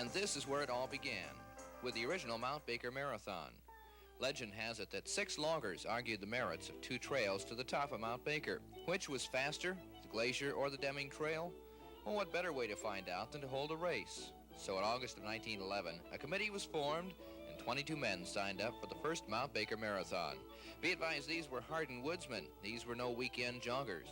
And this is where it all began, with the original Mount Baker Marathon. Legend has it that 6 loggers argued the merits of 2 trails to the top of Mount Baker. Which was faster, the Glacier or the Deming Trail? Well, what better way to find out than to hold a race? So in August of 1911, a committee was formed and 22 men signed up for the first Mount Baker Marathon. Be advised, these were hardened woodsmen. These were no weekend joggers.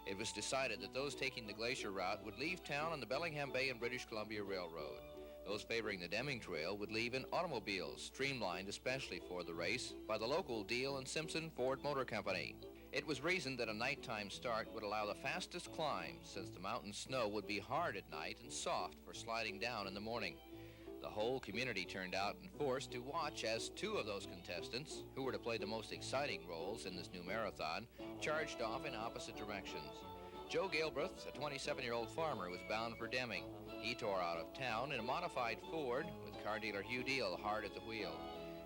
It was decided that those taking the Glacier route would leave town on the Bellingham Bay and British Columbia Railroad. Those favoring the Deming Trail would leave in automobiles, streamlined especially for the race by the local Deal and Simpson Ford Motor Company. It was reasoned that a nighttime start would allow the fastest climb, since the mountain snow would be hard at night and soft for sliding down in the morning. The whole community turned out in force to watch as 2 of those contestants, who were to play the most exciting roles in this new marathon, charged off in opposite directions. Joe Galbraith, a 27-year-old farmer, was bound for Deming. He tore out of town in a modified Ford with car dealer Hugh Deal hard at the wheel.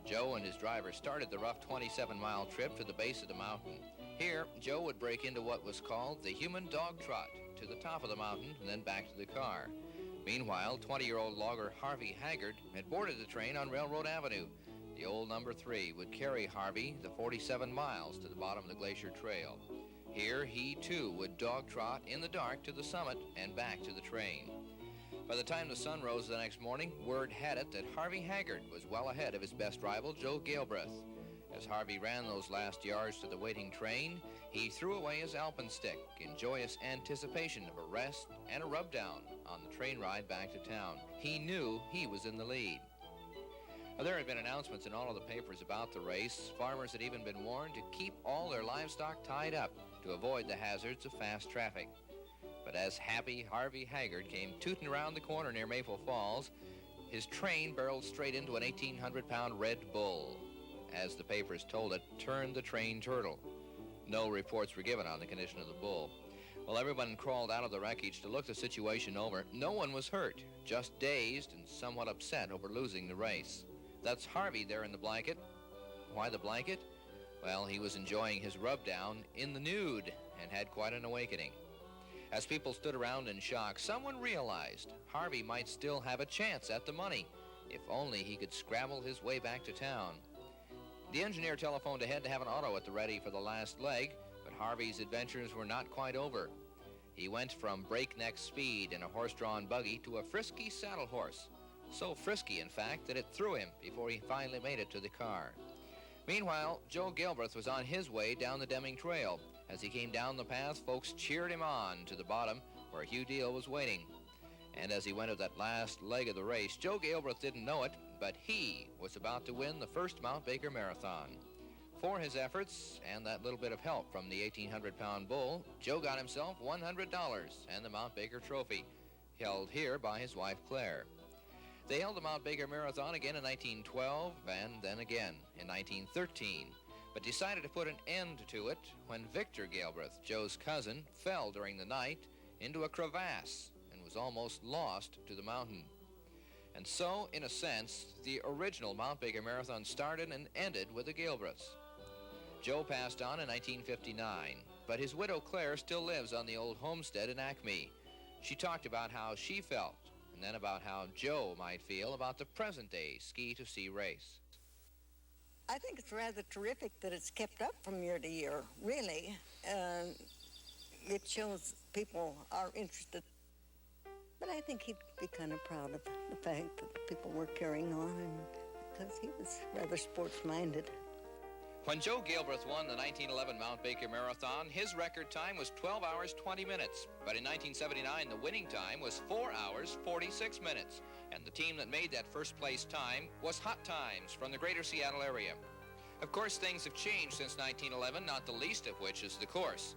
Joe and his driver started the rough 27-mile trip to the base of the mountain. Here, Joe would break into what was called the human dog trot to the top of the mountain and then back to the car. Meanwhile, 20-year-old logger Harvey Haggard had boarded the train on Railroad Avenue. The old number 3 would carry Harvey the 47 miles to the bottom of the Glacier Trail. Here, he too would dog trot in the dark to the summit and back to the train. By the time the sun rose the next morning, word had it that Harvey Haggard was well ahead of his best rival, Joe Galbraith. As Harvey ran those last yards to the waiting train, he threw away his alpenstick in joyous anticipation of a rest and a rub-down on the train ride back to town. He knew he was in the lead. There had been announcements in all of the papers about the race. Farmers had even been warned to keep all their livestock tied up to avoid the hazards of fast traffic. But as happy Harvey Haggard came tooting around the corner near Maple Falls, his train barreled straight into an 1,800-pound Red Bull. As the papers told it, turned the train turtle. No reports were given on the condition of the bull. Well, everyone crawled out of the wreckage to look the situation over. No one was hurt, just dazed and somewhat upset over losing the race. That's Harvey there in the blanket. Why the blanket? Well, he was enjoying his rub-down in the nude and had quite an awakening. As people stood around in shock, someone realized Harvey might still have a chance at the money, if only he could scrabble his way back to town. The engineer telephoned ahead to have an auto at the ready for the last leg, but Harvey's adventures were not quite over. He went from breakneck speed in a horse-drawn buggy to a frisky saddle horse. So frisky, in fact, that it threw him before he finally made it to the car. Meanwhile, Joe Galbraith was on his way down the Deming Trail. As he came down the path, folks cheered him on to the bottom where Hugh Deal was waiting. And as he went to that last leg of the race, Joe Galbraith didn't know it, but he was about to win the first Mount Baker Marathon. For his efforts and that little bit of help from the 1,800-pound bull, Joe got himself $100 and the Mount Baker trophy, held here by his wife Claire. They held the Mount Baker Marathon again in 1912 and then again in 1913, but decided to put an end to it when Victor Galbraith, Joe's cousin, fell during the night into a crevasse and was almost lost to the mountain. And so, in a sense, the original Mount Baker Marathon started and ended with the Galbraiths. Joe passed on in 1959, but his widow Claire still lives on the old homestead in Acme. She talked about how she felt, and then about how Joe might feel about the present-day ski-to-sea race. I think it's rather terrific that it's kept up from year to year, really. It shows people are interested. But I think he'd be kind of proud of the fact that people were carrying on, and because he was rather sports-minded. When Joe Galbraith won the 1911 Mount Baker Marathon, his record time was 12 hours, 20 minutes. But in 1979, the winning time was 4 hours, 46 minutes. And the team that made that first-place time was Hot Times from the greater Seattle area. Of course, things have changed since 1911, not the least of which is the course.